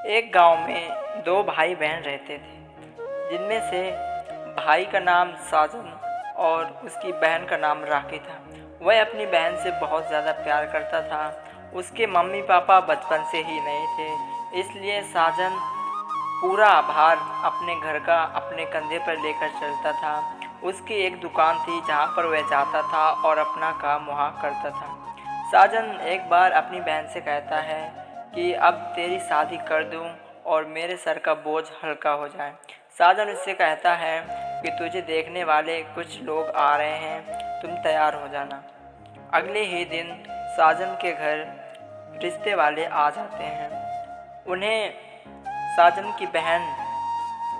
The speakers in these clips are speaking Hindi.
एक गांव में दो भाई बहन रहते थे, जिनमें से भाई का नाम साजन और उसकी बहन का नाम राखी था। वह अपनी बहन से बहुत ज़्यादा प्यार करता था। उसके मम्मी पापा बचपन से ही नहीं थे, इसलिए साजन पूरा भार अपने घर का अपने कंधे पर लेकर चलता था। उसकी एक दुकान थी जहाँ पर वह जाता था और अपना काम वहाँ करता था। साजन एक बार अपनी बहन से कहता है कि अब तेरी शादी कर दूं और मेरे सर का बोझ हल्का हो जाए। साजन उससे कहता है कि तुझे देखने वाले कुछ लोग आ रहे हैं, तुम तैयार हो जाना। अगले ही दिन साजन के घर रिश्ते वाले आ जाते हैं। उन्हें साजन की बहन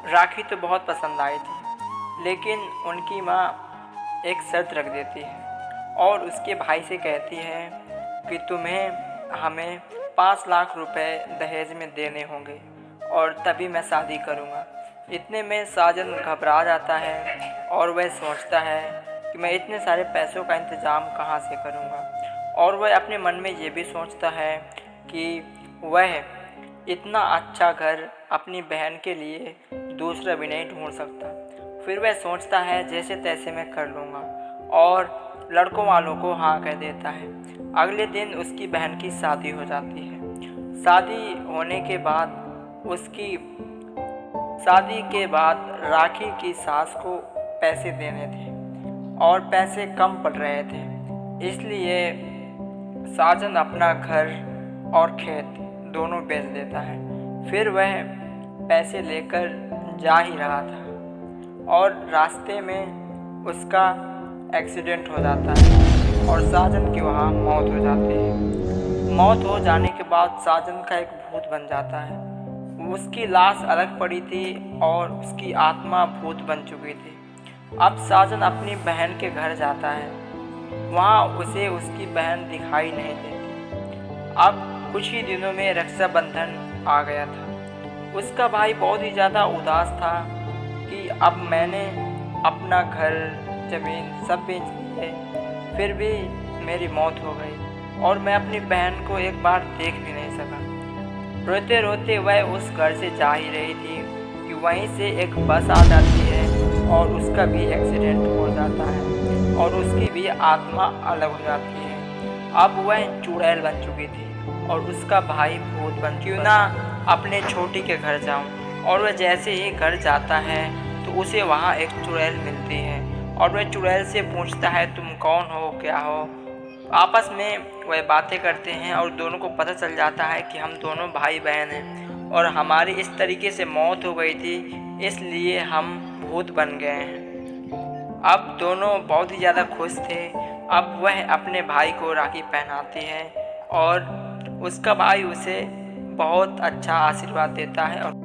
राखी तो बहुत पसंद आई थी, लेकिन उनकी माँ एक शर्त रख देती है और उसके भाई से कहती है कि तुम्हें हमें 5 लाख रुपए दहेज में देने होंगे और तभी मैं शादी करूँगा। इतने में साजन घबरा जाता है और वह सोचता है कि मैं इतने सारे पैसों का इंतज़ाम कहाँ से करूँगा। और वह अपने मन में ये भी सोचता है कि वह इतना अच्छा घर अपनी बहन के लिए दूसरा भी नहीं ढूंढ सकता। फिर वह सोचता है जैसे तैसे मैं कर लूँगा और लड़कों वालों को हाँ कह देता है। अगले दिन उसकी बहन की शादी हो जाती है। शादी होने के बाद राखी की सास को पैसे देने थे और पैसे कम पड़ रहे थे, इसलिए साजन अपना घर और खेत दोनों बेच देता है। फिर वह पैसे लेकर जा ही रहा था और रास्ते में उसका एक्सीडेंट हो जाता है और साजन की वहाँ मौत हो जाती है। मौत हो जाने के बाद साजन का एक भूत बन जाता है। उसकी लाश अलग पड़ी थी और उसकी आत्मा भूत बन चुकी थी। अब साजन अपनी बहन के घर जाता है, वहाँ उसे उसकी बहन दिखाई नहीं देती। अब कुछ ही दिनों में रक्षाबंधन आ गया था। उसका भाई बहुत ही ज़्यादा उदास था कि अब मैंने अपना घर ज़मीन सब बेच दी है, फिर भी मेरी मौत हो गई और मैं अपनी बहन को एक बार देख भी नहीं सका। रोते रोते वह उस घर से जा ही रही थी कि वहीं से एक बस आ जाती है और उसका भी एक्सीडेंट हो जाता है और उसकी भी आत्मा अलग हो जाती है। अब वह चुड़ैल बन चुकी थी और उसका भाई भूत बन। क्यों ना अपने छोटी के घर जाऊं। और वह जैसे ही घर जाता है तो उसे वहाँ एक चुड़ैल मिलती है और वह चुड़ैल से पूछता है तुम कौन हो, क्या हो। आपस में वह बातें करते हैं और दोनों को पता चल जाता है कि हम दोनों भाई बहन हैं और हमारी इस तरीके से मौत हो गई थी, इसलिए हम भूत बन गए हैं। अब दोनों बहुत ही ज़्यादा खुश थे। अब वह अपने भाई को राखी पहनाती है और उसका भाई उसे बहुत अच्छा आशीर्वाद देता है और